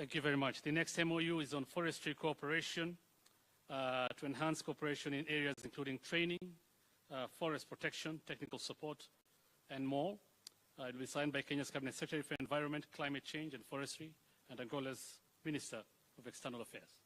Thank you very much. The next MOU is on forestry cooperation to enhance cooperation in areas including training, forest protection, technical support, and more. It will be signed by Kenya's Cabinet Secretary for Environment, Climate Change and Forestry and Angola's Minister of External Affairs.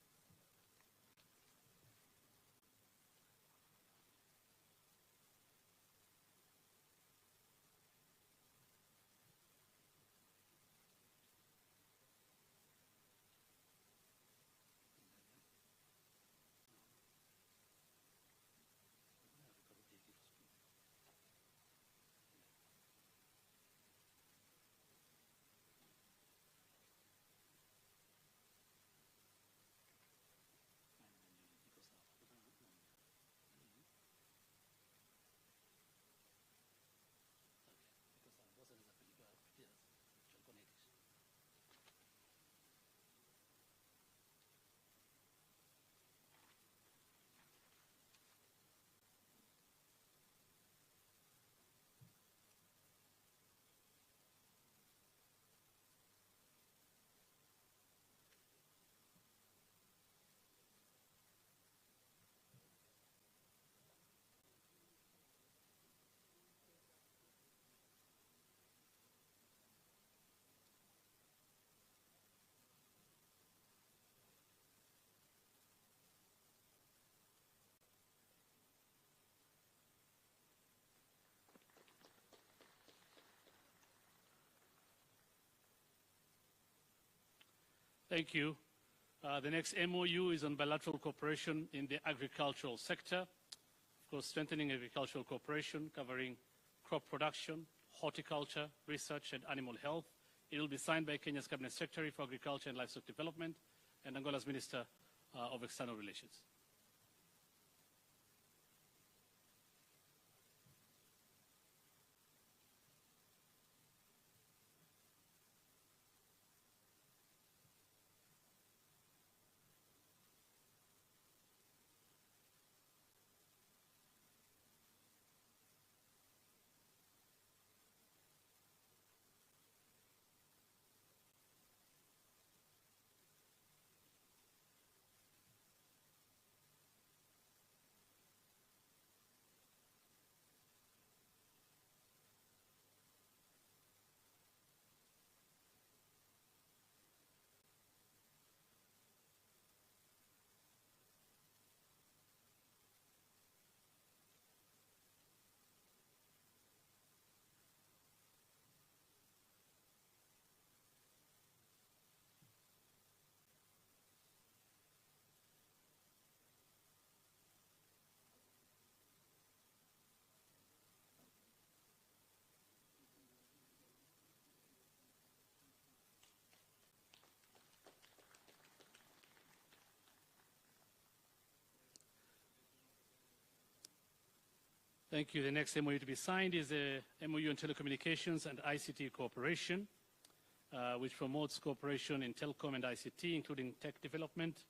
Thank you. The next MOU is on bilateral cooperation in the agricultural sector. Of course, strengthening agricultural cooperation covering crop production, horticulture, research, and animal health. It will be signed by Kenya's Cabinet Secretary for Agriculture and Livestock Development and Angola's Minister of External Relations. Thank you. The next MOU to be signed is the MOU on telecommunications and ICT cooperation, which promotes cooperation in telecom and ICT, including tech development,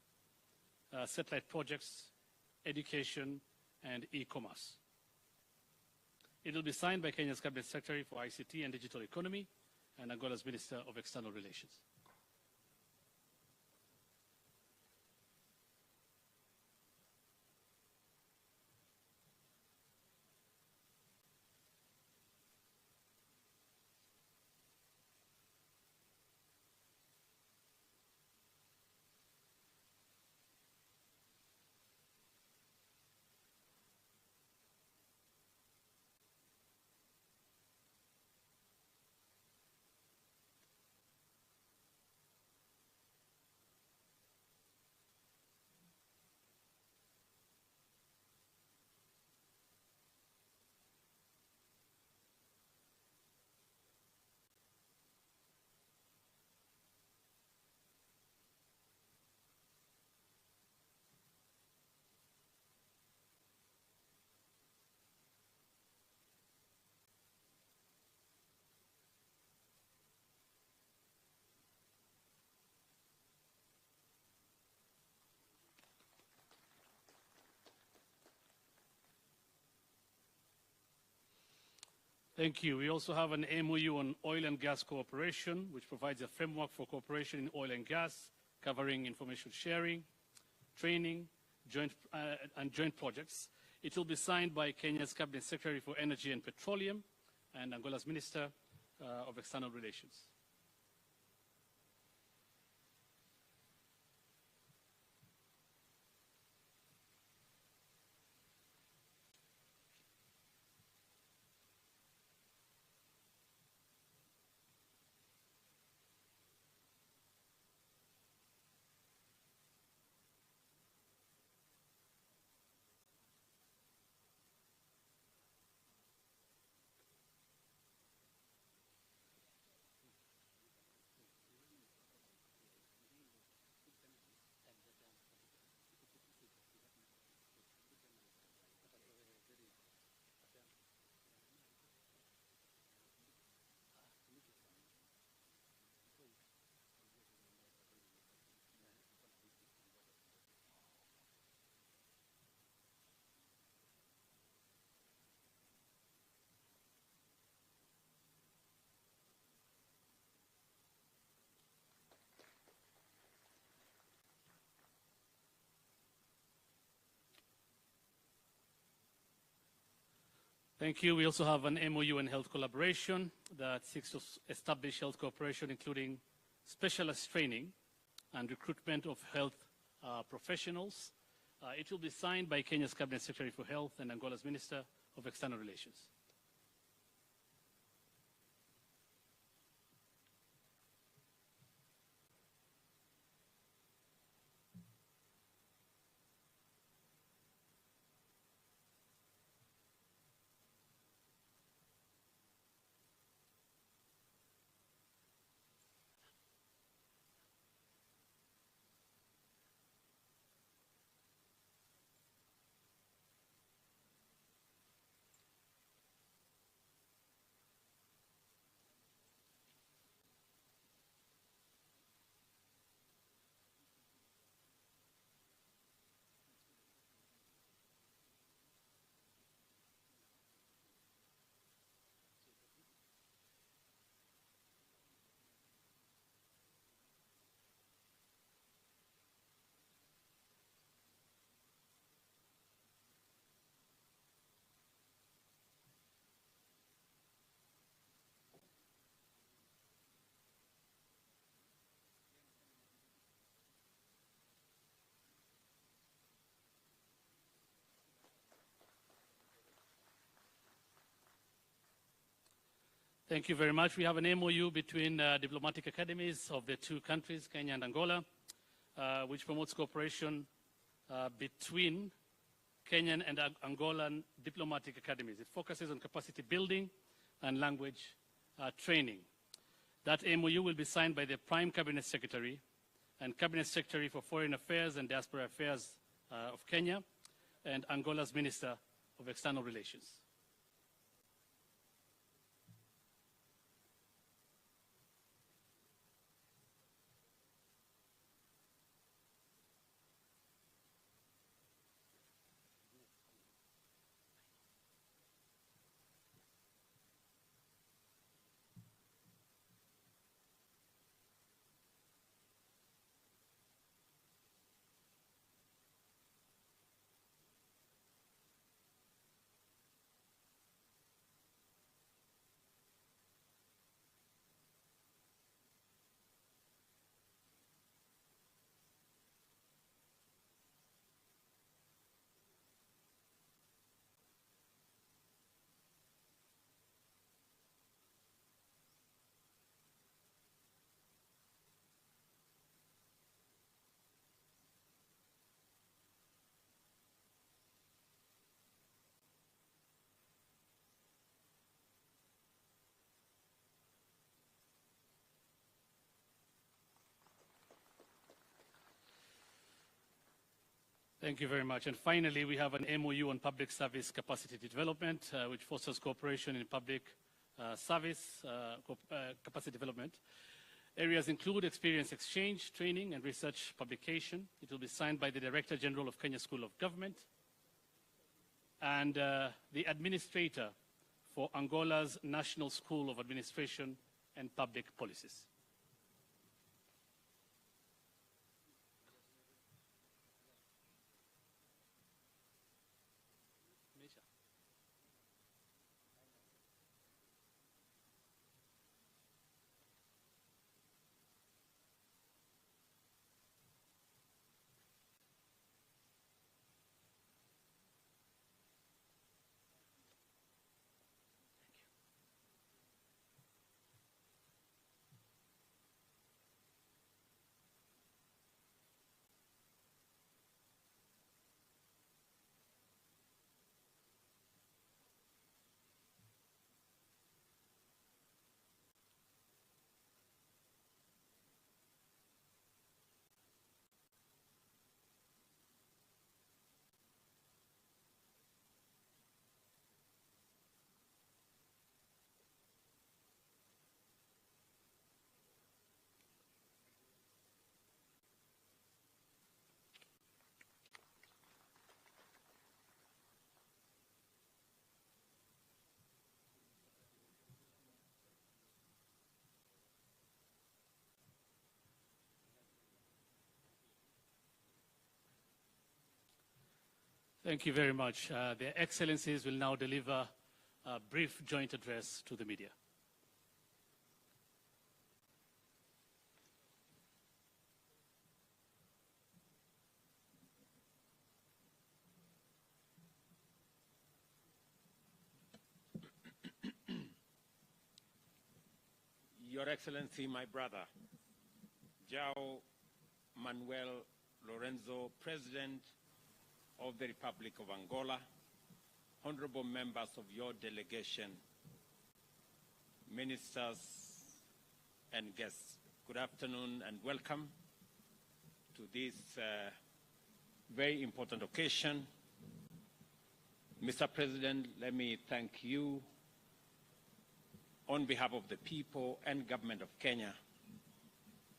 satellite projects, education, and e-commerce. It will be signed by Kenya's Cabinet Secretary for ICT and Digital Economy and Angola's Minister of External Relations. Thank you. We also have an MOU on oil and gas cooperation, which provides a framework for cooperation in oil and gas, covering information sharing, training, joint projects. It will be signed by Kenya's Cabinet Secretary for Energy and Petroleum and Angola's Minister of External Relations. Thank you. We also have an MOU on health collaboration that seeks to establish health cooperation, including specialist training and recruitment of health professionals. It will be signed by Kenya's Cabinet Secretary for Health and Angola's Minister of External Relations. Thank you very much. We have an MOU between diplomatic academies of the two countries, Kenya and Angola, which promotes cooperation between Kenyan and Angolan diplomatic academies. It focuses on capacity building and language training. That MOU will be signed by the Prime Cabinet Secretary and Cabinet Secretary for Foreign Affairs and Diaspora Affairs of Kenya and Angola's Minister of External Relations. Thank you very much. And finally, we have an MOU on public service capacity development, which fosters cooperation in public service capacity development. Areas include experience exchange, training, and research publication. It will be signed by the Director General of Kenya School of Government and the Administrator for Angola's National School of Administration and Public Policies. Thank you very much. Their Excellencies will now deliver a brief joint address to the media. Your Excellency, my brother, João Manuel Lourenço, President of the Republic of Angola, honorable members of your delegation, ministers and guests, good afternoon and welcome to this very important occasion. Mr. President, let me thank you on behalf of the people and government of Kenya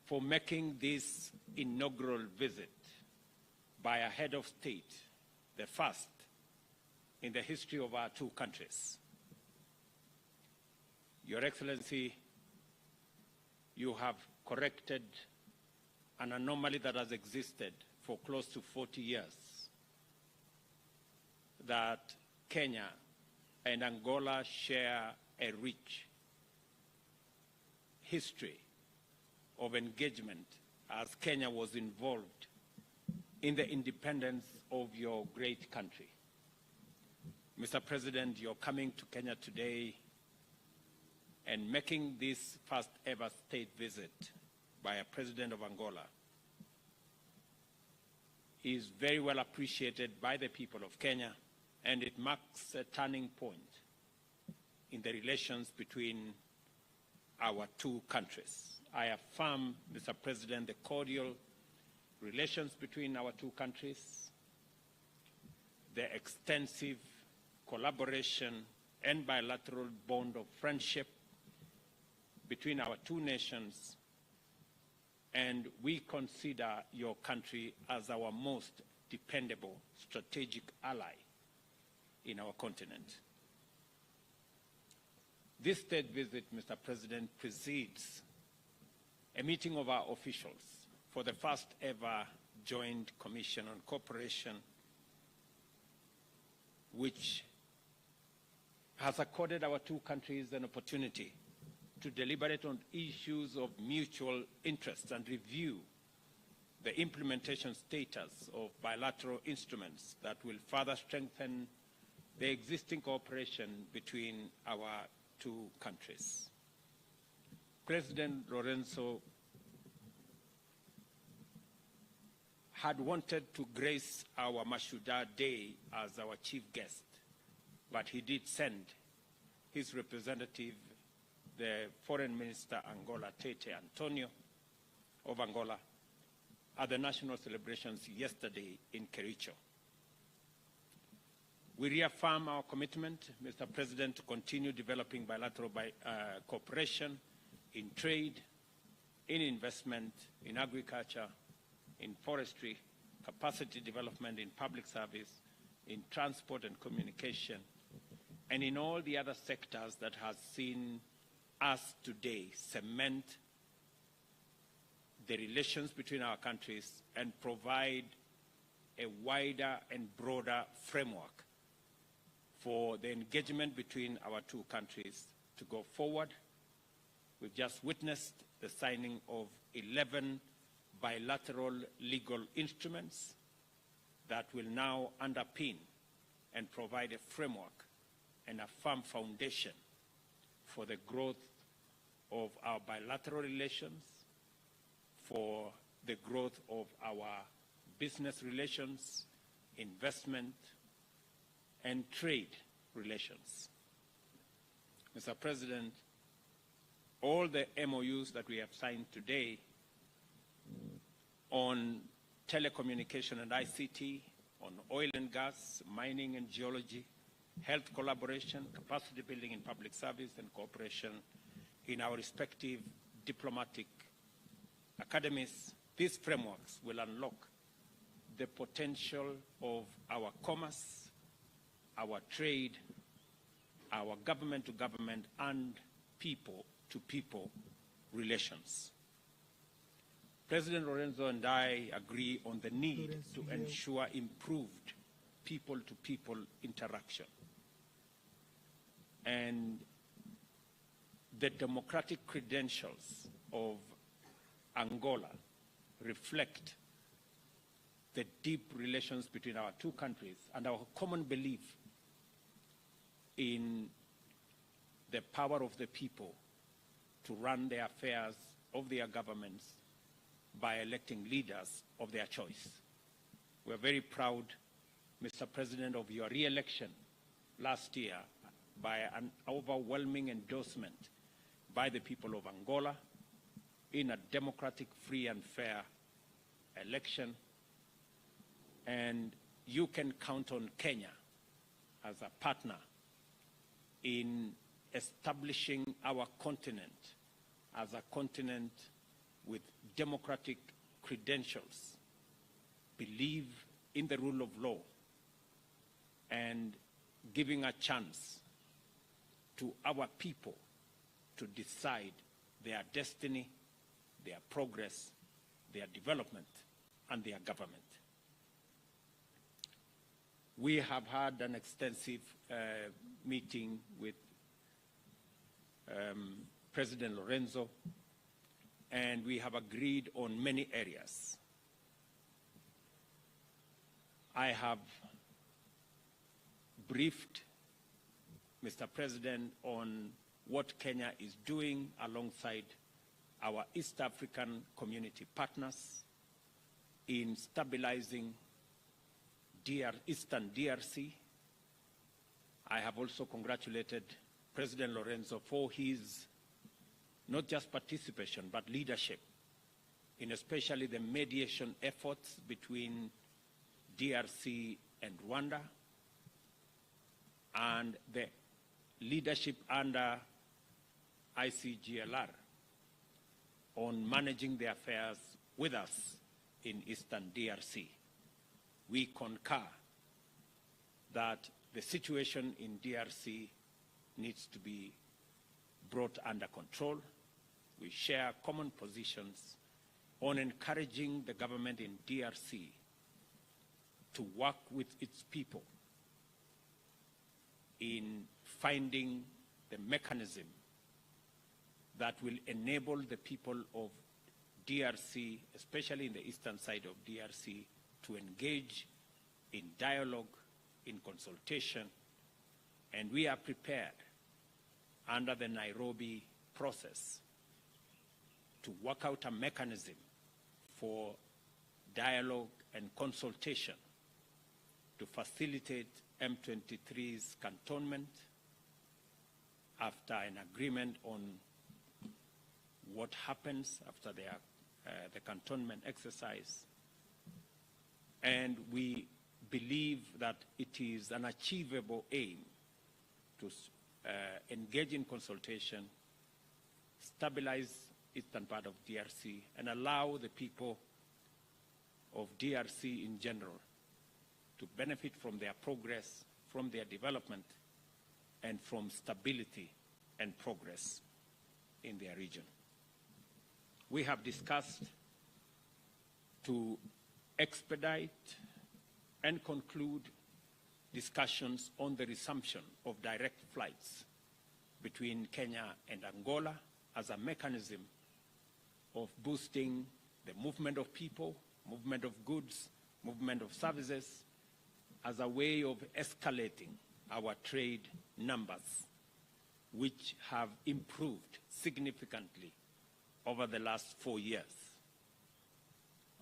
for making this inaugural visit by a head of state, the first in the history of our two countries. Your Excellency, you have corrected an anomaly that has existed for close to 40 years, that Kenya and Angola share a rich history of engagement as Kenya was involved in the independence of your great country. Mr. President, you're coming to Kenya today and making this first ever state visit by a president of Angola is very well appreciated by the people of Kenya, and it marks a turning point in the relations between our two countries. I affirm, Mr. President, the cordial relations between our two countries, the extensive collaboration and bilateral bond of friendship between our two nations, and we consider your country as our most dependable strategic ally in our continent. This state visit, Mr. President, precedes a meeting of our officials for the first ever Joint Commission on Cooperation, which has accorded our two countries an opportunity to deliberate on issues of mutual interest and review the implementation status of bilateral instruments that will further strengthen the existing cooperation between our two countries. President Lourenço had wanted to grace our Mashuda Day as our chief guest, but he did send his representative, the Foreign Minister Angola, Tete Antonio of Angola, at the national celebrations yesterday in Kericho. We reaffirm our commitment, Mr. President, to continue developing bilateral cooperation in trade, in investment, in agriculture, in forestry, capacity development in public service, in transport and communication, and in all the other sectors that has seen us today cement the relations between our countries and provide a wider and broader framework for the engagement between our two countries to go forward. We've just witnessed the signing of 11 bilateral legal instruments that will now underpin and provide a framework and a firm foundation for the growth of our bilateral relations, for the growth of our business relations, investment, and trade relations. Mr. President, all the MOUs that we have signed today on telecommunication and ICT, on oil and gas, mining and geology, health collaboration, capacity building in public service, and cooperation in our respective diplomatic academies, these frameworks will unlock the potential of our commerce, our trade, our government-to-government and people-to-people relations. President Lourenço and I agree on the need to ensure improved people-to-people interaction. And the democratic credentials of Angola reflect the deep relations between our two countries and our common belief in the power of the people to run the affairs of their governments by electing leaders of their choice. We're very proud, Mr. President, of your re-election last year by an overwhelming endorsement by the people of Angola in a democratic, free and fair election. And you can count on Kenya as a partner in establishing our continent as a continent with democratic credentials, believe in the rule of law, and giving a chance to our people to decide their destiny, their progress, their development, and their government. We have had an extensive meeting with President Lourenço, and we have agreed on many areas. I have briefed Mr. President on what Kenya is doing alongside our East African community partners in stabilizing Eastern DRC. I have also congratulated President Lourenço for his not just participation, but leadership in especially the mediation efforts between DRC and Rwanda, and the leadership under ICGLR on managing the affairs with us in Eastern DRC. We concur that the situation in DRC needs to be brought under control. We share common positions on encouraging the government in DRC to work with its people in finding the mechanism that will enable the people of DRC, especially in the eastern side of DRC, to engage in dialogue, in consultation, and we are prepared under the Nairobi process to work out a mechanism for dialogue and consultation to facilitate M23's cantonment after an agreement on what happens after the cantonment exercise. And we believe that it is an achievable aim to engage in consultation, stabilize eastern part of DRC, and allow the people of DRC in general to benefit from their progress, from their development, and from stability and progress in their region. We have discussed to expedite and conclude discussions on the resumption of direct flights between Kenya and Angola as a mechanism of boosting the movement of people, movement of goods, movement of services, as a way of escalating our trade numbers, which have improved significantly over the last 4 years.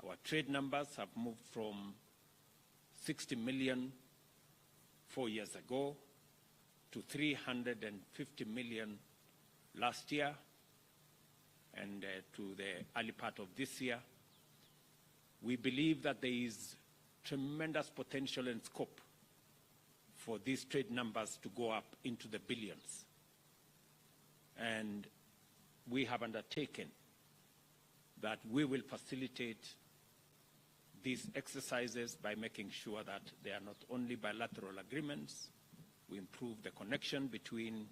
Our trade numbers have moved from 60 million 4 years ago to 350 million last year, and to the early part of this year. We believe that there is tremendous potential and scope for these trade numbers to go up into the billions. And we have undertaken that we will facilitate these exercises by making sure that they are not only bilateral agreements, we improve the connection between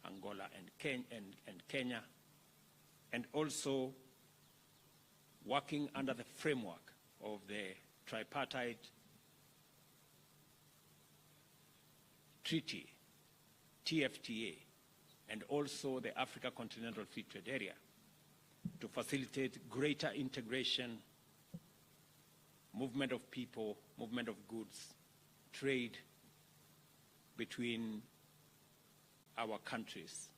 Angola and Kenya, and also working under the framework of the tripartite treaty, TFTA, and also the Africa Continental Free Trade Area, to facilitate greater integration, movement of people, movement of goods, trade between our countries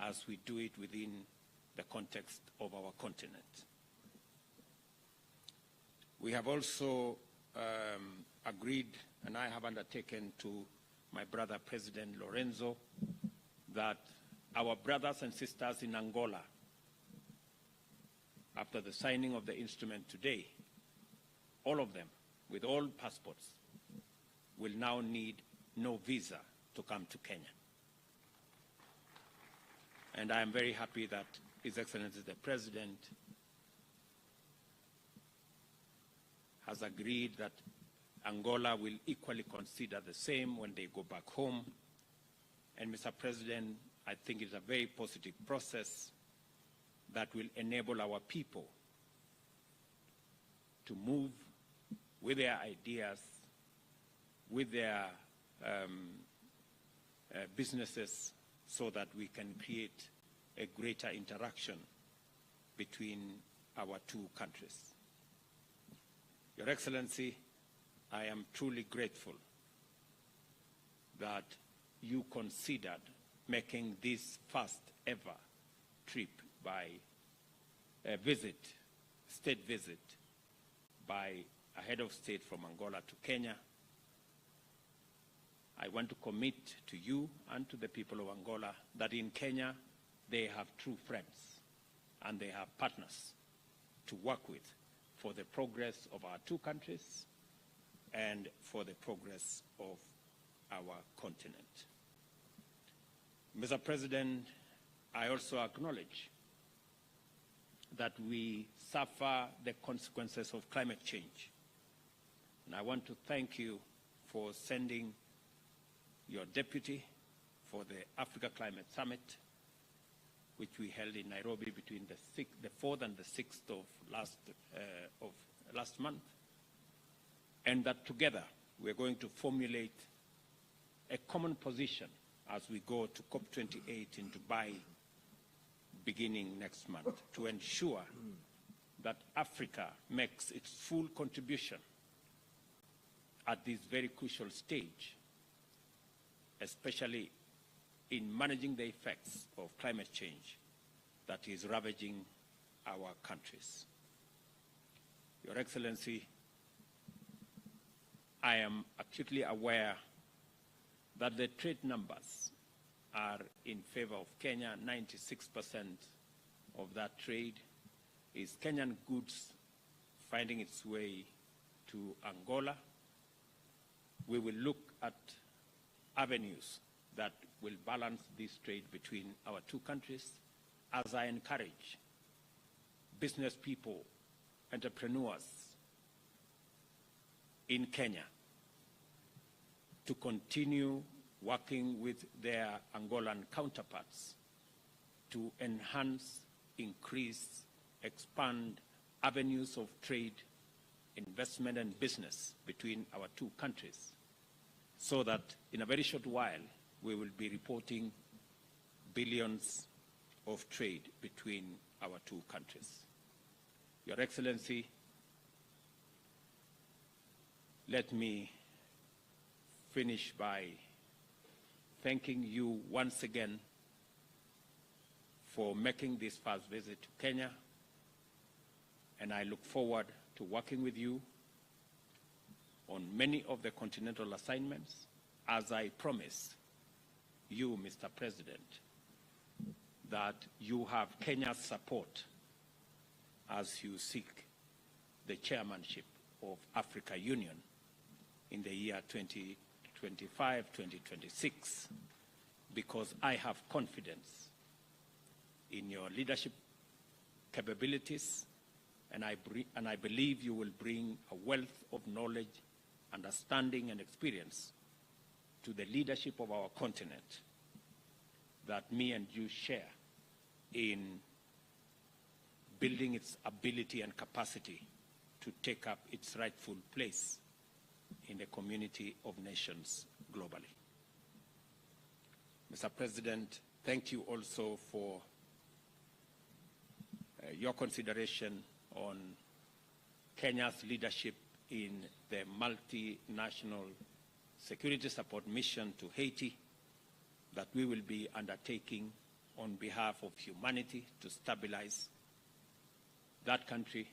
as we do it within the context of our continent. We have also agreed, and I have undertaken to my brother President Lourenço, that our brothers and sisters in Angola, after the signing of the instrument today, all of them, with all passports, will now need no visa to come to Kenya. And I am very happy that His Excellency the President has agreed that Angola will equally consider the same when they go back home. And Mr. President, I think it's a very positive process that will enable our people to move with their ideas, with their businesses, so that we can create a greater interaction between our two countries. Your Excellency, I am truly grateful that you considered making this first ever trip by a visit, state visit, by a head of state from Angola to Kenya. I want to commit to you and to the people of Angola that in Kenya they have true friends and they have partners to work with for the progress of our two countries and for the progress of our continent. Mr. President, I also acknowledge that we suffer the consequences of climate change. And I want to thank you for sending your deputy for the Africa Climate Summit, which we held in Nairobi between the 4th and the 6th of last month, and that together we're going to formulate a common position as we go to COP28 in Dubai beginning next month, to ensure that Africa makes its full contribution at this very crucial stage, especially in managing the effects of climate change that is ravaging our countries. Your Excellency, I am acutely aware that the trade numbers are in favor of Kenya. 96% of that trade is Kenyan goods finding its way to Angola. We will look at avenues that will balance this trade between our two countries, as I encourage business people, entrepreneurs in Kenya to continue working with their Angolan counterparts to enhance, increase, expand avenues of trade, investment, and business between our two countries, so that in a very short while we will be reporting billions of trade between our two countries. Your Excellency, let me finish by thanking you once again for making this first visit to Kenya, and I look forward to working with you on many of the continental assignments, as I promise you, Mr. President, that you have Kenya's support as you seek the chairmanship of Africa Union in the year 2025-2026, because I have confidence in your leadership capabilities, and I believe you will bring a wealth of knowledge, understanding, and experience to the leadership of our continent that me and you share in building its ability and capacity to take up its rightful place in the community of nations globally. Mr. President, thank you also for your consideration on Kenya's leadership in the multinational security support mission to Haiti that we will be undertaking on behalf of humanity to stabilize that country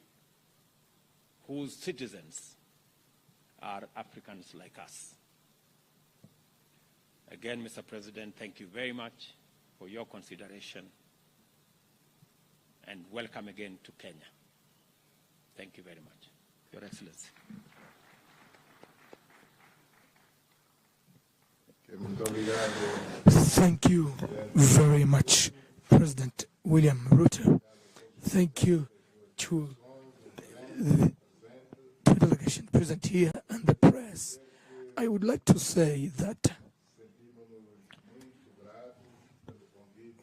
whose citizens are Africans like us. Again, Mr. President, thank you very much for your consideration, and welcome again to Kenya. Thank you very much, Your Excellency. Thank you very much, President William Ruto. Thank you to the delegation present here and the press. I would like to say that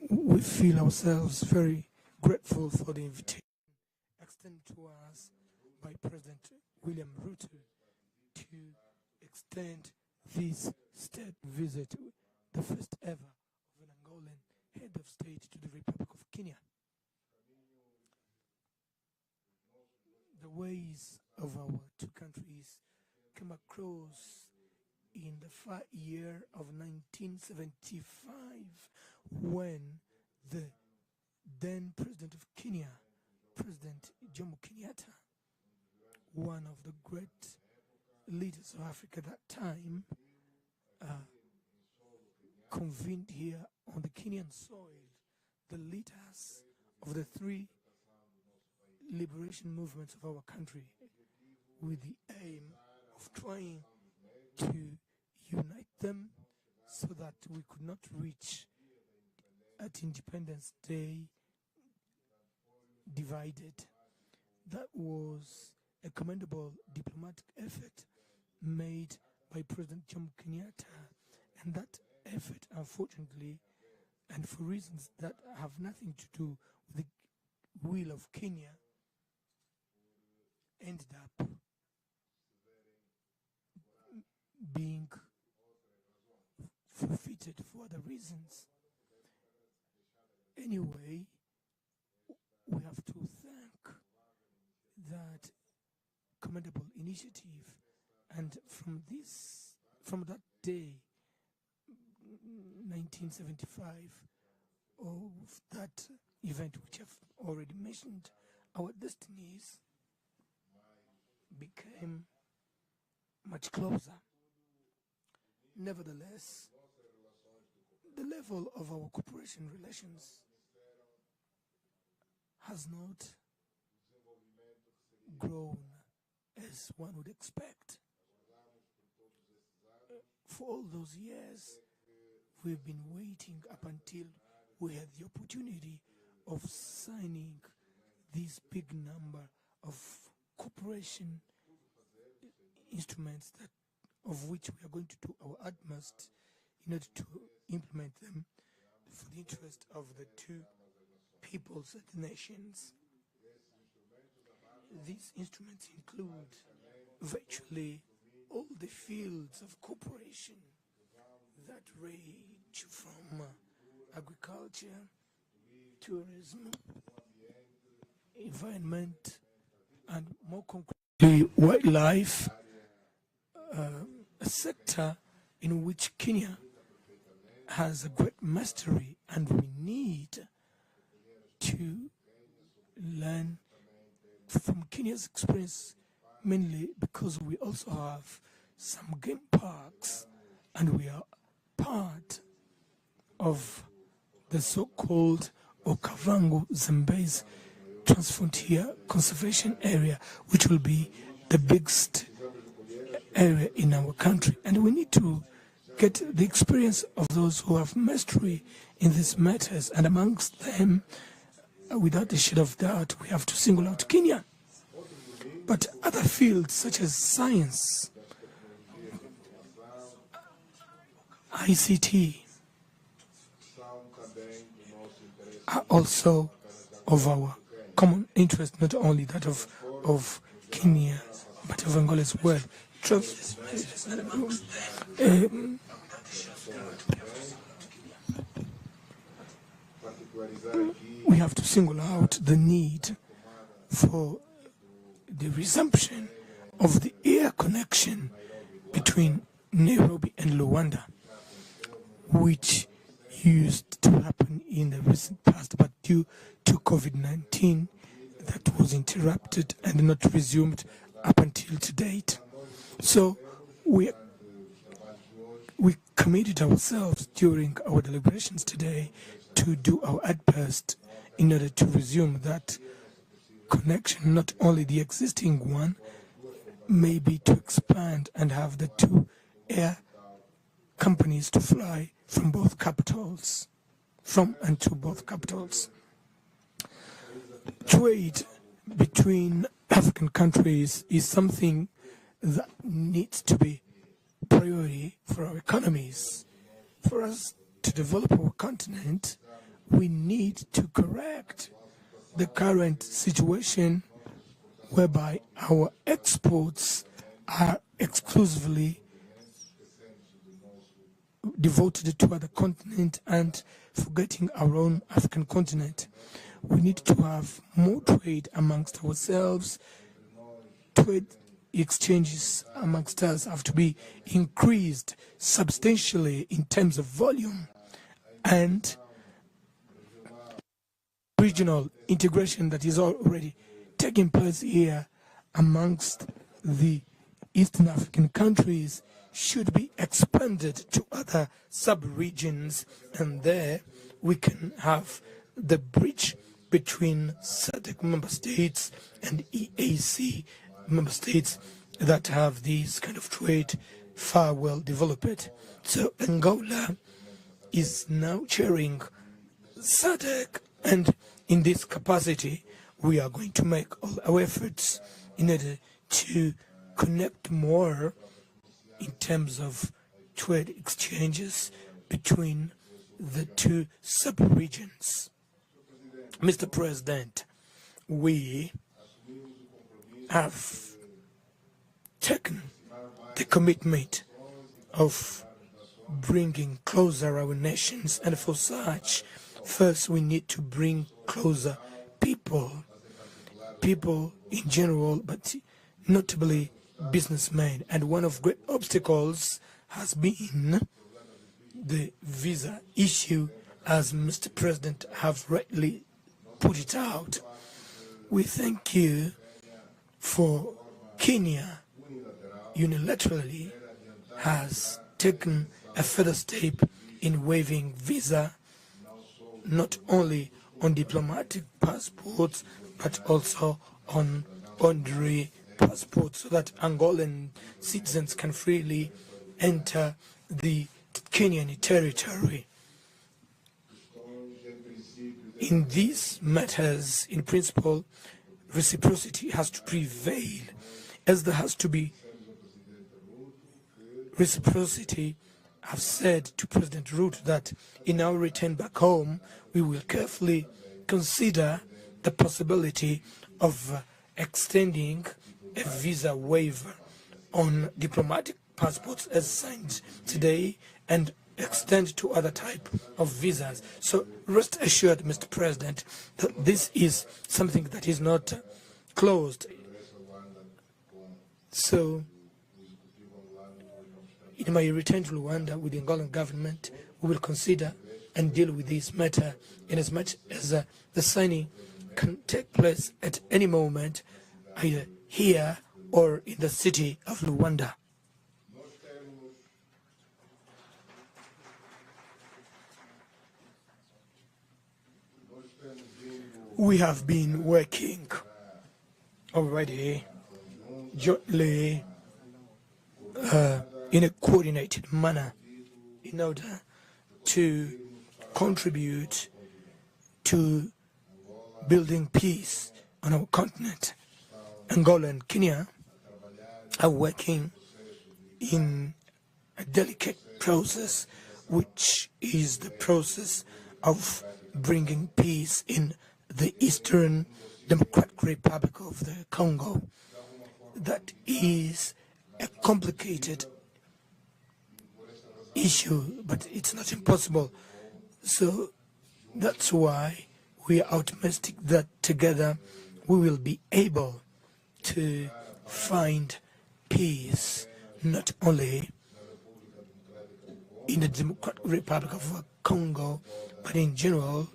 we feel ourselves very grateful for the invitation extended to us by President William Ruto to extend this state visit, the first ever of an Angolan head of state to the Republic of Kenya. The ways of our two countries came across in the far year of 1975, when the then President of Kenya, President Jomo Kenyatta, one of the great leaders of Africa at that time, convened here on the Kenyan soil the leaders of the three liberation movements of our country, with the aim of trying to unite them so that we could not reach at Independence Day divided. That was a commendable diplomatic effort made by President Jomo Kenyatta, and that effort, unfortunately, and for reasons that have nothing to do with the will of Kenya, ended up being forfeited for other reasons. Anyway, we have to thank that commendable initiative, and from that day, 1975, of that event which I've already mentioned, our destinies became much closer. Nevertheless, the level of our cooperation relations has not grown as one would expect. For all those years, we've been waiting up until we had the opportunity of signing this big number of cooperation instruments, that of which we are going to do our utmost in order to implement them for the interest of the two peoples and nations. These instruments include virtually all the fields of cooperation that range from agriculture, tourism, environment, and more concretely, wildlife, a sector in which Kenya has a great mastery, and we need to learn from Kenya's experience, mainly because we also have some game parks and we are part of the so-called Okavango Zambezi Transfrontier Conservation Area, which will be the biggest area in our country. And we need to get the experience of those who have mastery in these matters, and amongst them, without a shadow of doubt, we have to single out Kenya. But other fields such as science, ICT, are also of our common interest, not only that of Kenya, but of Angola as well. We have to single out the need for the resumption of the air connection between Nairobi and Luanda, which used to happen in the recent past, but due to COVID-19, that was interrupted and not resumed up until to date. So we committed ourselves during our deliberations today to do our utmost in order to resume that connection, not only the existing one, maybe to expand and have the two air companies to fly from both capitals, from and to both capitals. Trade between African countries is something that needs to be priority for our economies. For us to develop our continent, we need to correct the current situation whereby our exports are exclusively devoted to other continent and forgetting our own African continent. We need to have more trade amongst ourselves. Trade exchanges amongst us have to be increased substantially in terms of volume, and regional integration that is already taking place here amongst the Eastern African countries should be expanded to other sub-regions, and there we can have the bridge between SADC member states and EAC member states that have these kind of trade far well developed. So Angola is now chairing SADC, and in this capacity we are going to make all our efforts in order to connect more in terms of trade exchanges between the two sub-regions. Mr. President, we have taken the commitment of bringing closer our nations, and for such, first we need to bring closer people in general, but notably businessmen. And one of great obstacles has been the visa issue, as Mr. President have rightly put it out. We thank you for Kenya unilaterally has taken a further step in waiving visa, not only on diplomatic passports but also on honorary passports, so that Angolan citizens can freely enter the Kenyan territory. In these matters, in principle, reciprocity has to prevail, as there has to be reciprocity have said to President Ruto that in our return back home, we will carefully consider the possibility of extending a visa waiver on diplomatic passports as signed today and extend to other type of visas. So rest assured, Mr. President, that this is something that is not closed. So in my return to Rwanda with the Angolan government, we will consider and deal with this matter in as much as the signing can take place at any moment, either here or in the city of Luanda. We have been working already jointly in a coordinated manner in order to contribute to building peace on our continent. Angola and Kenya are working in a delicate process, which is the process of bringing peace in the Eastern Democratic Republic of the Congo. That is a complicated issue, but it's not impossible. So that's why we are optimistic that together we will be able to find peace, not only in the Democratic Republic of Congo, but in general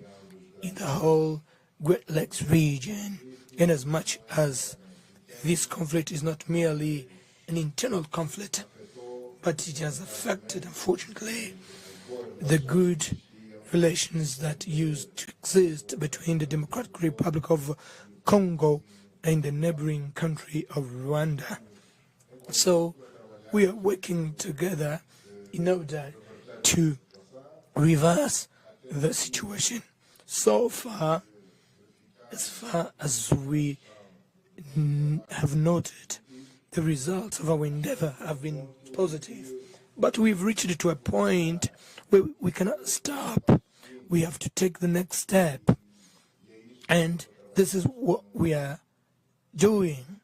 in the whole Great Lakes region, in as much as this conflict is not merely an internal conflict, but it has affected, unfortunately, the good relations that used to exist between the Democratic Republic of Congo and the neighboring country of Rwanda. So we are working together in order to reverse the situation. So far as we have noted, the results of our endeavor have been positive, but we've reached to a point where we cannot stop. We have to take the next step, and this is what we are doing.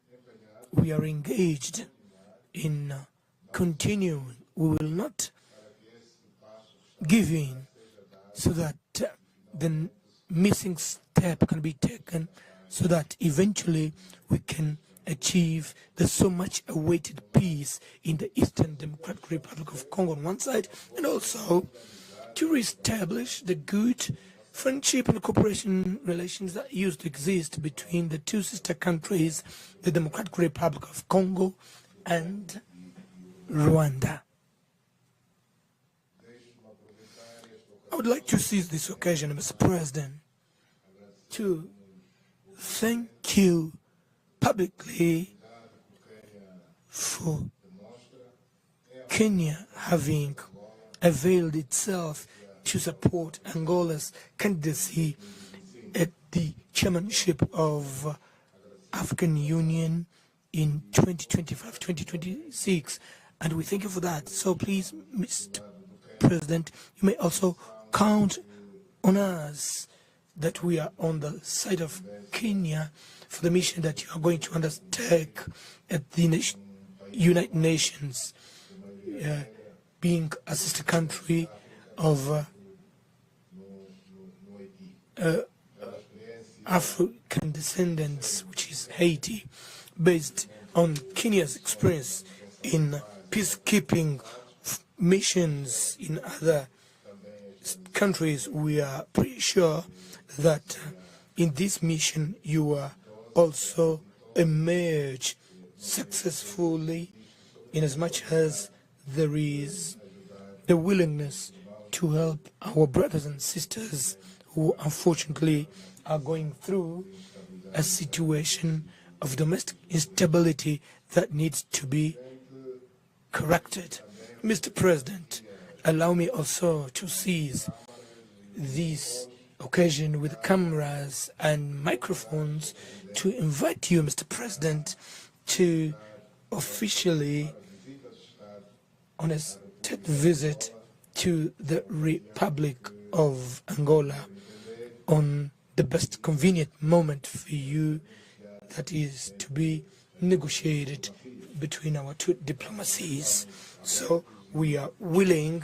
We are engaged in continuing. We will not give in so that the missing step can be taken, so that eventually we can achieve the so much awaited peace in the Eastern Democratic Republic of Congo on one side, and also to reestablish the good friendship and cooperation relations that used to exist between the two sister countries, the Democratic Republic of Congo and Rwanda. I would like to seize this occasion, Mr. President, to thank you publicly for Kenya having availed itself to support Angola's candidacy at the chairmanship of African Union in 2025-2026, and we thank you for that. So please, Mr. President, you may also count on us that we are on the side of Kenya for the mission that you are going to undertake at the United Nations, being a sister country of African descendants, which is Haiti, based on Kenya's experience in peacekeeping missions in other countries. We are pretty sure that in this mission you will also emerge successfully, in as much as there is the willingness to help our brothers and sisters who unfortunately are going through a situation of domestic instability that needs to be corrected. Mr. President, allow me also to seize this occasion with cameras and microphones to invite you, Mr. President, to officially, on a unexpected visit to the Republic of Angola on the best convenient moment for you, that is to be negotiated between our two diplomacies. So we are willing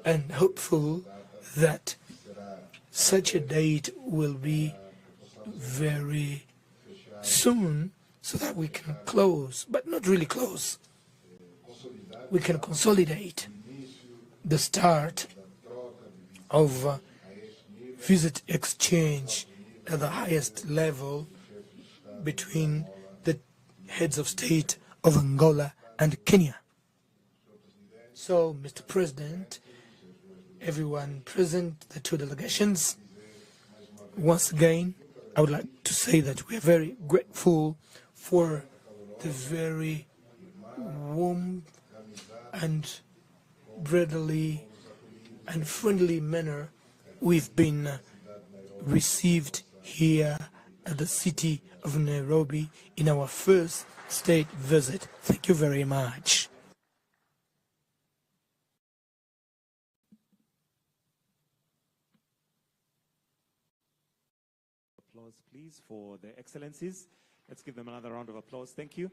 and hopeful that such a date will be very soon, so that we can close, but not really close. We can consolidate the start of visit exchange at the highest level between the heads of state of Angola and Kenya. So, Mr. President, everyone present, the two delegations, once again, I would like to say that we are very grateful for the very warm and brotherly and friendly manner we've been received here at the city of Nairobi in our first state visit. Thank you very much. Applause, please, for the Excellencies. Let's give them another round of applause. Thank you.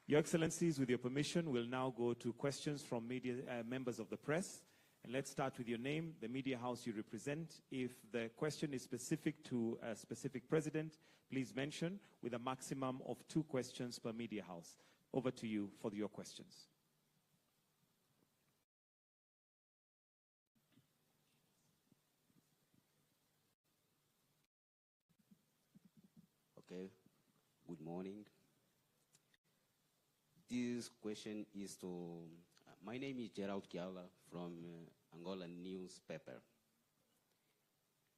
Your Excellencies, with your permission, we'll now go to questions from media members of the press. And let's start with your name, the media house you represent. If the question is specific to a specific president, please mention, with a maximum of 2 questions per media house. Over to you for your questions. Okay, good morning. This question is to, my name is Gerald Kiala from Angola newspaper.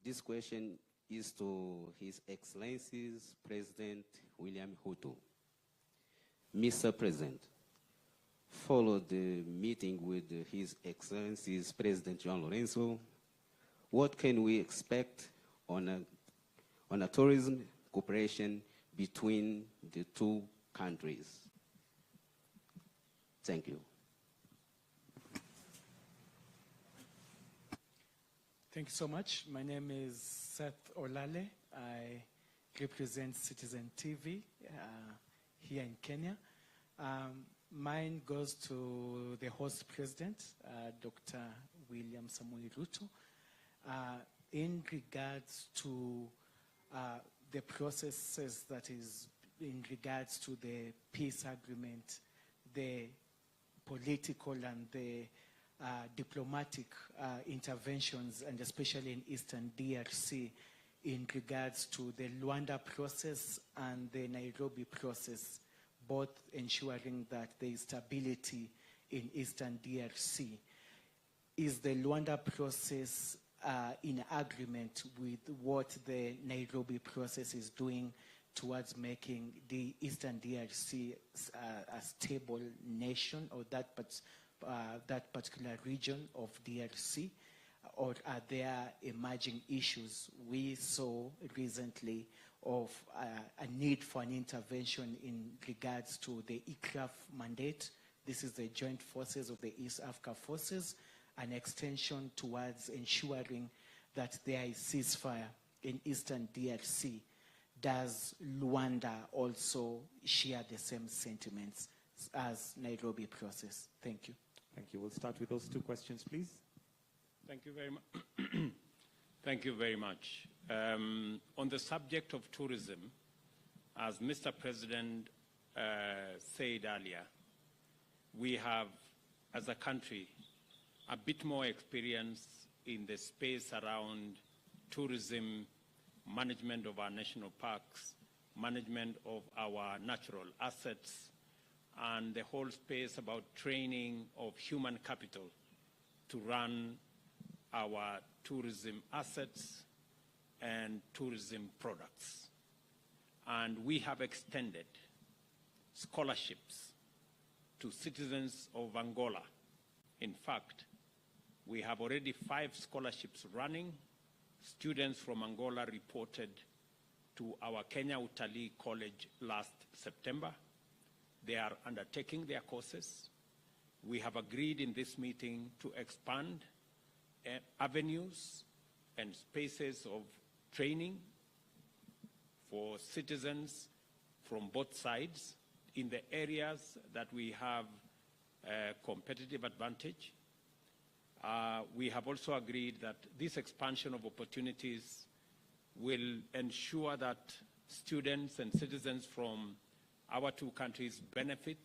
This question is to His Excellency's President William Ruto. Mr. President, follow the meeting with His Excellency's President João Lourenço. What can we expect on a tourism cooperation between the two countries? Thank you. Thank you so much. My name is Seth Olale. I represent Citizen TV here in Kenya. Mine goes to the host president, Dr. William Samoei Ruto, in regards to the processes, that is, in regards to the peace agreement, the political and the diplomatic interventions, and especially in Eastern DRC, in regards to the Luanda process and the Nairobi process, both ensuring that there is stability in Eastern DRC. Is the Luanda process in agreement with what the Nairobi process is doing towards making the Eastern DRC a stable nation, or that particular region of DRC? Or are there emerging issues? We saw recently of a need for an intervention in regards to the ICRAF mandate. This is the Joint Forces of the East Africa Forces, an extension towards ensuring that there is ceasefire in Eastern DRC. Does Luanda also share the same sentiments as Nairobi process? Thank you. Thank you. We'll start with those 2 questions, please. Thank you very much. Thank you very much. On the subject of tourism, as Mr. President said earlier, we have, as a country, a bit more experience in the space around tourism, management of our national parks, management of our natural assets, and the whole space about training of human capital to run our tourism assets and tourism products. And we have extended scholarships to citizens of Angola. In fact, we have already 5 scholarships running. Students from Angola reported to our Kenya Utalii College last September. They are undertaking their courses. we have agreed in this meeting to expand avenues and spaces of training for citizens from both sides in the areas that we have competitive advantage. We have also agreed that this expansion of opportunities will ensure that students and citizens from our two countries benefit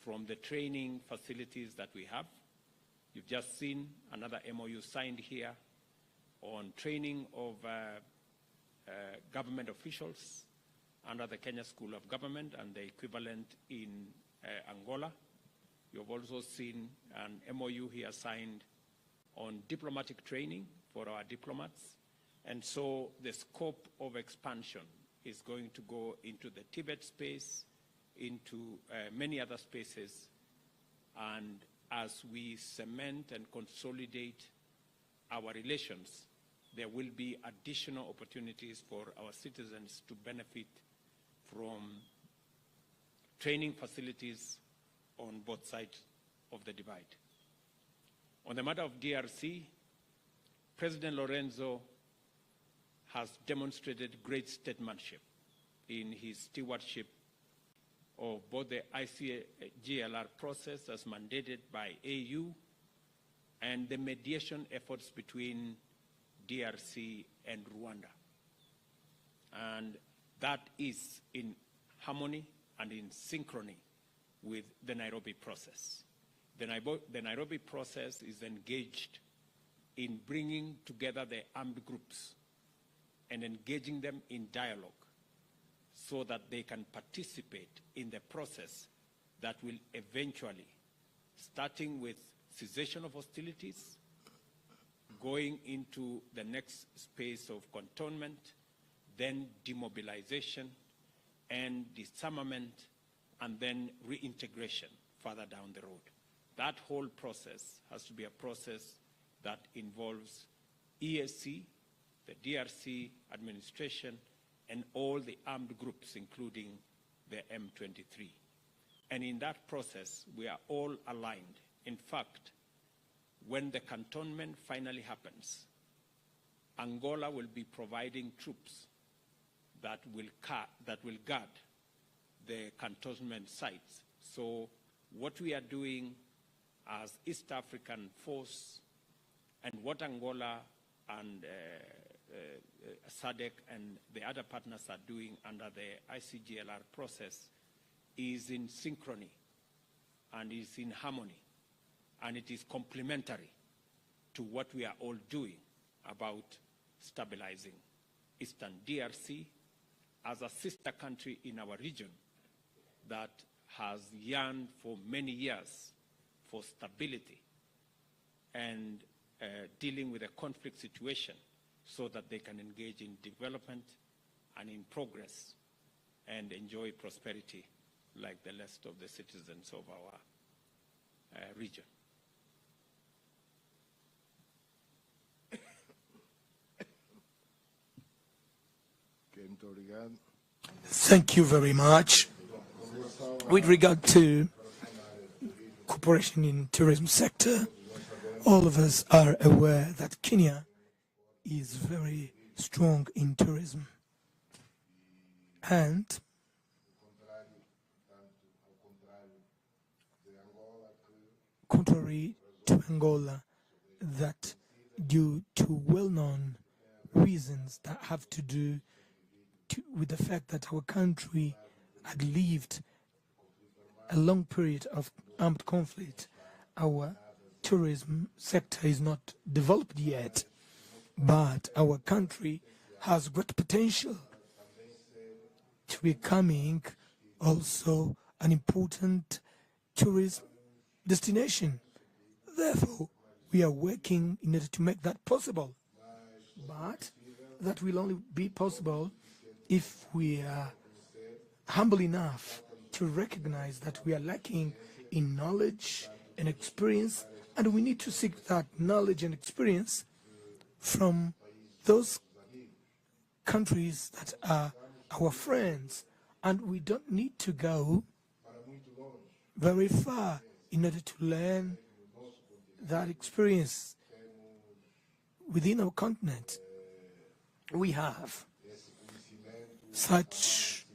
from the training facilities that we have. You've just seen another MOU signed here on training of government officials under the Kenya School of Government and the equivalent in Angola. You've also seen an MOU here signed on diplomatic training for our diplomats. And so the scope of expansion is going to go into the Tibet space, into many other spaces. And as we cement and consolidate our relations, there will be additional opportunities for our citizens to benefit from training facilities on both sides of the divide. On the matter of DRC, President Lourenço has demonstrated great statesmanship in his stewardship of both the ICGLR process as mandated by AU and the mediation efforts between DRC and Rwanda. And that is in harmony and in synchrony with the Nairobi process. The Nairobi process is engaged in bringing together the armed groups and engaging them in dialogue so that they can participate in the process that will eventually, starting with cessation of hostilities, going into the next space of cantonment, then demobilization and disarmament, and then reintegration further down the road. That whole process has to be a process that involves EAC, the DRC administration, and all the armed groups, including the M23. And in that process, we are all aligned. In fact, when the cantonment finally happens, Angola will be providing troops that will guard the cantonment sites. So what we are doing as East African force and what Angola and SADC and the other partners are doing under the ICGLR process is in synchrony and is in harmony, and it is complementary to what we are all doing about stabilizing Eastern DRC as a sister country in our region that has yearned for many years for stability and dealing with a conflict situation so that they can engage in development and in progress and enjoy prosperity like the rest of the citizens of our region. Thank you very much. With regard to cooperation in tourism sector, all of us are aware that Kenya is very strong in tourism. And contrary to Angola, that due to well-known reasons that have to do with the fact that our country had lived a long period of armed conflict, our tourism sector is not developed yet, but our country has great potential to becoming also an important tourist destination. Therefore, we are working in order to make that possible. But that will only be possible if we are humble enough to recognize that we are lacking in knowledge and experience, and we need to seek that knowledge and experience from those countries that are our friends. And we don't need to go very far. in order to learn that experience within our continent. We have such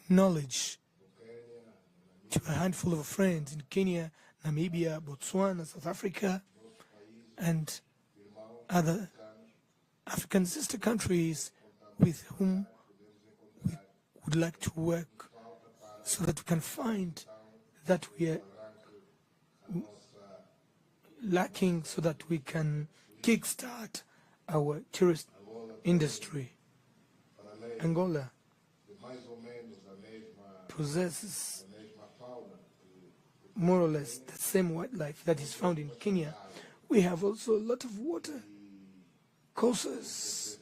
knowledge to a handful of friends in Kenya, Namibia, Botswana, South Africa, and other African sister countries with whom we would like to work so that we can find that we are lacking so that we can kickstart our tourist industry. Angola possesses more or less the same wildlife that is found in Kenya. We have also a lot of water courses,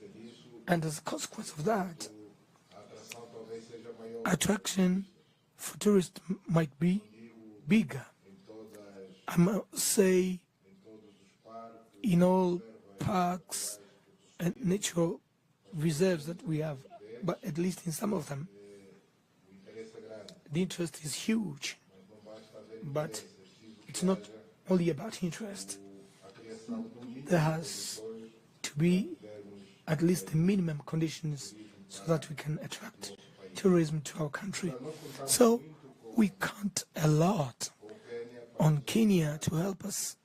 and as a consequence of that, attraction for tourists might be bigger. I must say, in all parks and natural reserves that we have, but at least in some of them, the interest is huge. But it's not only about interest. There has to be at least the minimum conditions so that we can attract tourism to our country. So we count a lot on Kenya to help us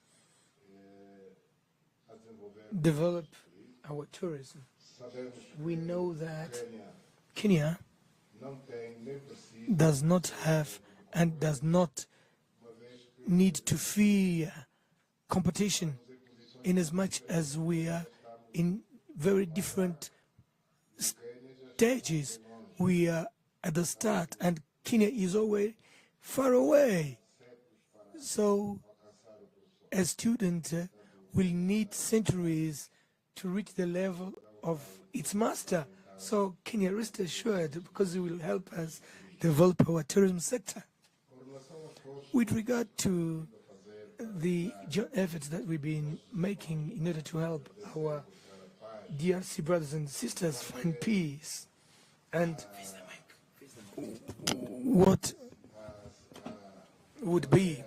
develop our tourism. We know that Kenya does not have and does not need to fear competition, in as much as we are in very different stages. We are at the start and Kenya is always far away. So a student will need centuries to reach the level of its master. So Kenya, rest assured, because it will help us develop our tourism sector. With regard to the joint efforts that we've been making in order to help our DRC brothers and sisters find peace, and what would be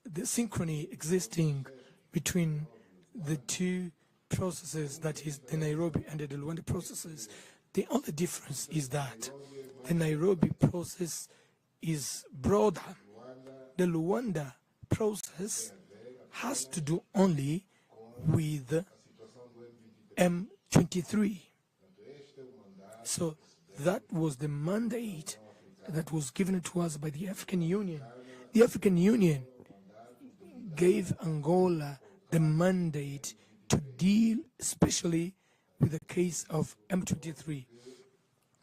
the synchrony existing between the two processes, that is the Nairobi and the Luanda processes. The only difference is that the Nairobi process is broader. The Luanda process has to do only with M23. So that was the mandate that was given to us by the African Union. The African Union gave Angola the mandate to deal especially with the case of M23.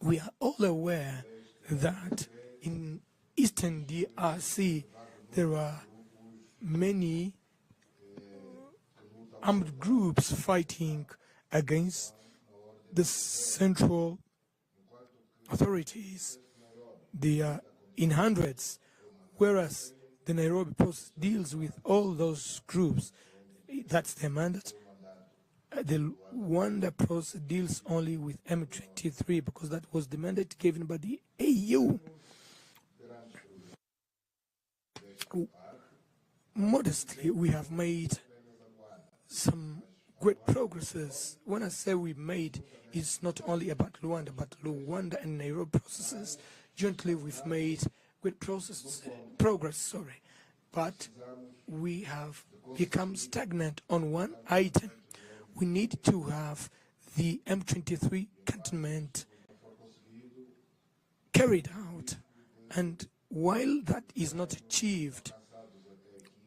We are all aware that in Eastern DRC there are many armed groups fighting against the central authorities. They are in hundreds, whereas the Nairobi process deals with all those groups. That's their mandate. The Luanda process deals only with M23 because that was the mandate given by the AU. Modestly, we have made some great progresses. When I say we made, it's not only about Luanda, but Luanda and Nairobi processes. Jointly, we've made great progress, but we have become stagnant on one item. We need to have the M23 cantonment carried out, and while that is not achieved,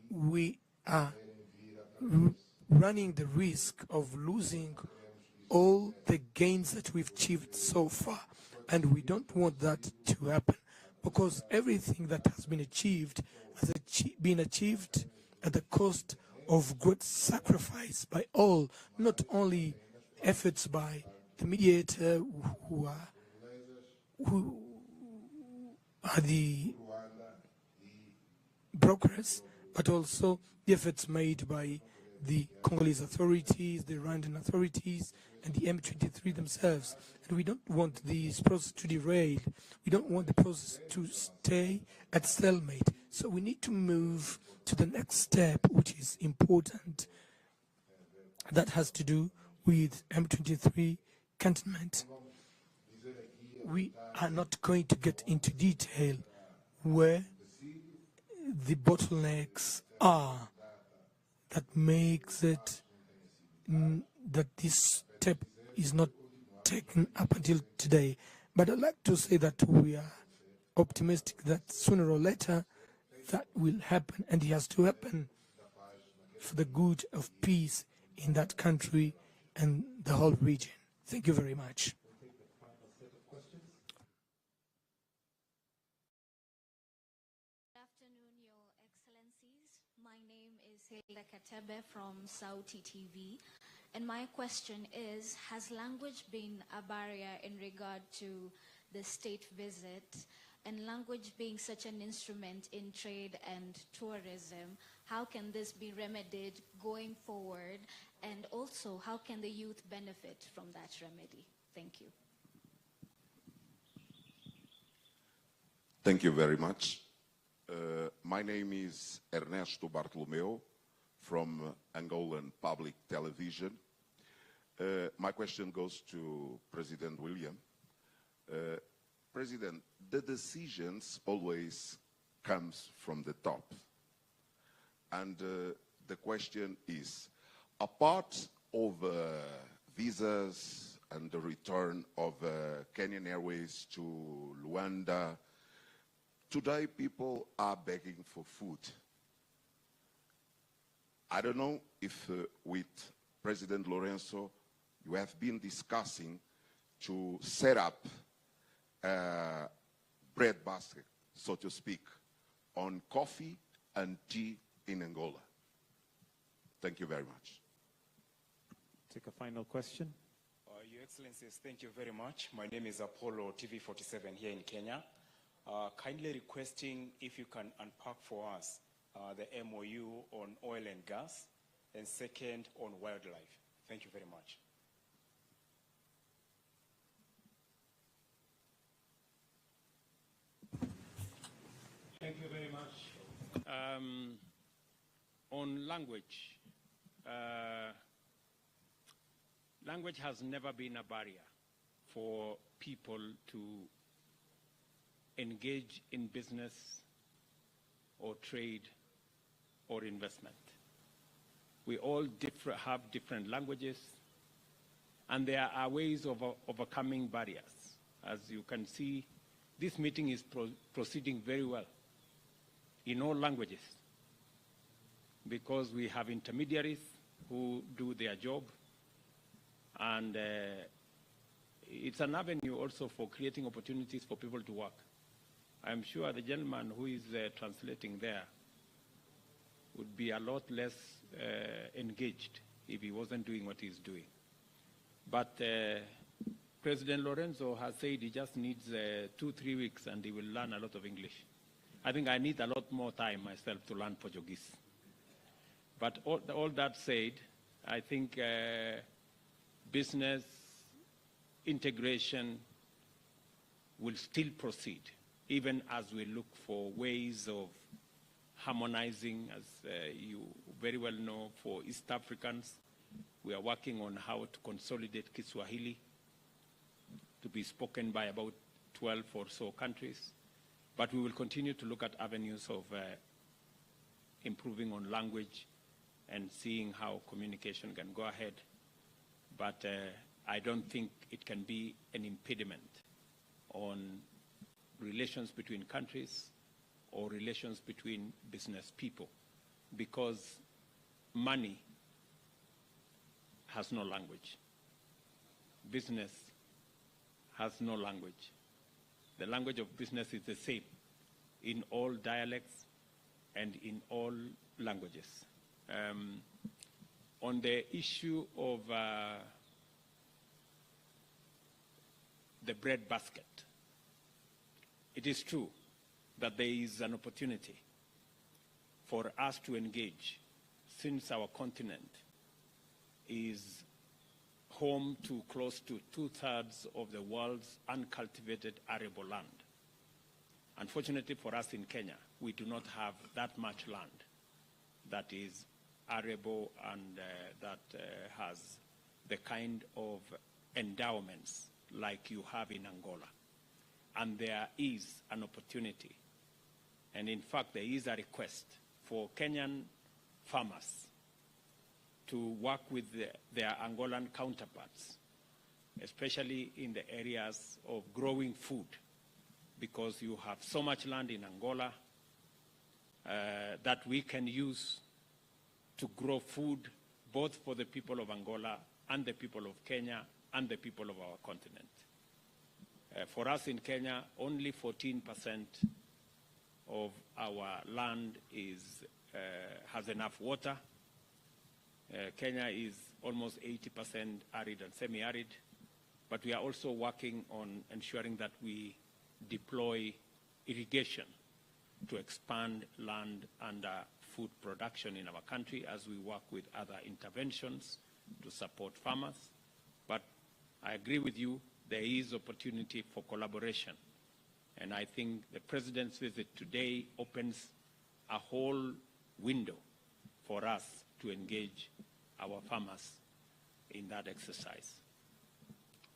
we are running the risk of losing all the gains that we've achieved so far, and we don't want that to happen, because everything that has been achieved has been achieved at the cost of great sacrifice by all, not only efforts by the mediator who are the brokers, but also the efforts made by the Congolese authorities, the Rwandan authorities, and the M23 themselves. And we don't want this process to derail. We don't want the process to stay at stalemate. So we need to move to the next step, which is important. That has to do with M23 cantonment. We are not going to get into detail where the bottlenecks are that makes it that this step is not taken up until today. But I'd like to say that we are optimistic that sooner or later that will happen, and it has to happen for the good of peace in that country and the whole region. Thank you very much. Good afternoon, Your Excellencies. My name is Hilda Katebe from Sauti TV. And my question is, has language been a barrier in regard to the state visit? And language being such an instrument in trade and tourism, how can this be remedied going forward? And also, how can the youth benefit from that remedy? Thank you. Thank you very much. My name is Ernesto Bartolomeu from Angolan Public Television. My question goes to President William. President, the decisions always comes from the top. And the question is, apart of visas and the return of Kenyan Airways to Luanda, today people are begging for food. I don't know if with President Lourenço you have been discussing to set up a bread basket, so to speak, on coffee and tea in Angola. Thank you very much. Take a final question. Your Excellencies, thank you very much. My name is Apollo TV47 here in Kenya. Kindly requesting if you can unpack for us the MOU on oil and gas, and second on wildlife. Thank you very much. Thank you very much. On language, language has never been a barrier for people to engage in business or trade or investment. We all have different languages, and there are ways of overcoming barriers. As you can see, this meeting is proceeding very well in all languages, because we have intermediaries who do their job, and it's an avenue also for creating opportunities for people to work. I'm sure the gentleman who is translating there would be a lot less engaged if he wasn't doing what he's doing. But President Lourenço has said he just needs 2-3 weeks and he will learn a lot of English. I think I need a lot more time myself to learn Portuguese. But all that said, I think business integration will still proceed, even as we look for ways of harmonizing. As you very well know, for East Africans, we are working on how to consolidate Kiswahili to be spoken by about 12 or so countries. But we will continue to look at avenues of improving on language and seeing how communication can go ahead. But I don't think it can be an impediment on relations between countries or relations between business people, because money has no language. Business has no language. The language of business is the same in all dialects and in all languages. On the issue of the bread basket, it is true that there is an opportunity for us to engage since our continent is home to close to 2/3 of the world's uncultivated arable land. Unfortunately for us in Kenya, we do not have that much land that is arable and that has the kind of endowments like you have in Angola. And there is an opportunity. And in fact, there is a request for Kenyan farmers to work with their Angolan counterparts, especially in the areas of growing food, because you have so much land in Angola that we can use to grow food both for the people of Angola and the people of Kenya and the people of our continent. For us in Kenya, only 14% of our land has enough water. Kenya is almost 80% arid and semi-arid, but we are also working on ensuring that we deploy irrigation to expand land and food production in our country as we work with other interventions to support farmers. But I agree with you, there is opportunity for collaboration. And I think the President's visit today opens a whole window for us to engage our farmers in that exercise.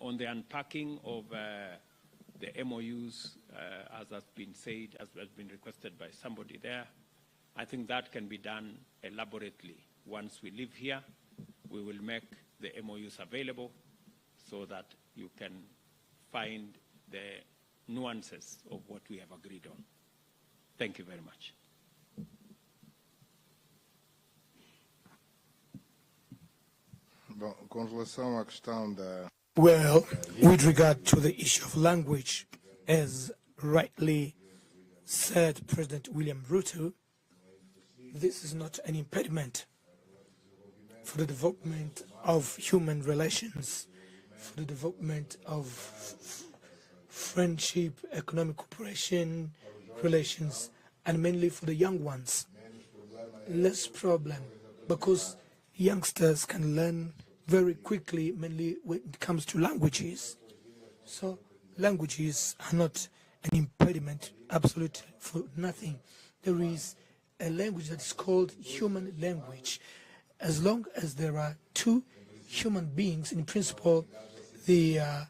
On the unpacking of the MOUs, as has been said, as has been requested by somebody there, I think that can be done elaborately. Once we live here, we will make the MOUs available so that you can find the nuances of what we have agreed on. Thank you very much. Bom, com relação à questão da... Well, with regard to the issue of language, as rightly said President William Ruto, this is not an impediment for the development of human relations, for the development of friendship, economic cooperation, relations, and mainly for the young ones. Less problem, because youngsters can learn very quickly, mainly when it comes to languages. So languages are not an impediment, absolutely for nothing. There is a language that is called human language. As long as there are two human beings, in principle, they are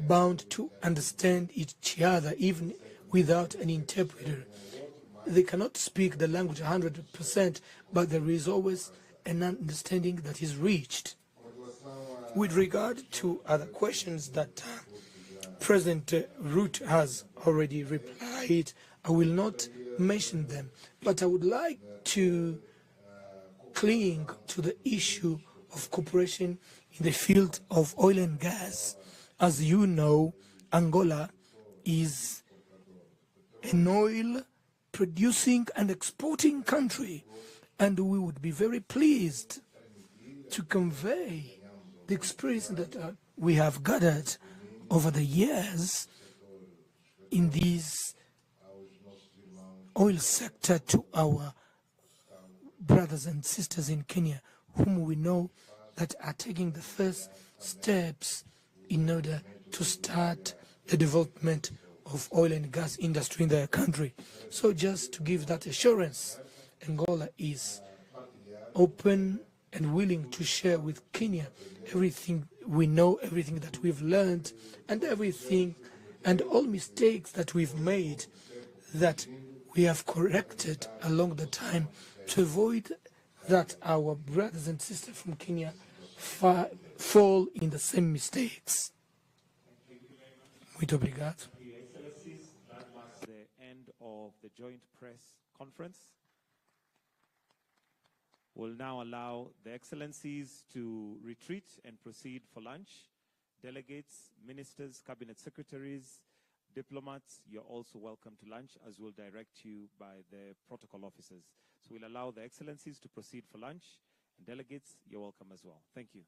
bound to understand each other, even without an interpreter. They cannot speak the language 100%, but there is always an understanding that is reached. With regard to other questions that President Ruto has already replied, I will not mention them, but I would like to cling to the issue of cooperation in the field of oil and gas. As you know, Angola is an oil producing and exporting country, and we would be very pleased to convey the experience that we have gathered over the years in this oil sector to our brothers and sisters in Kenya, whom we know that are taking the first steps in order to start the development of oil and gas industry in their country. So just to give that assurance, Angola is open and willing to share with Kenya everything we know, everything that we've learned, and everything and all mistakes that we've made that we have corrected along the time to avoid that our brothers and sisters from Kenya fall in the same mistakes. Muito obrigado. Excellencies, that marks the end of the joint press conference. We'll now allow the Excellencies to retreat and proceed for lunch. Delegates, ministers, cabinet secretaries, diplomats, you're also welcome to lunch, as will direct you by the protocol officers. So we'll allow the Excellencies to proceed for lunch, and delegates, you're welcome as well. Thank you.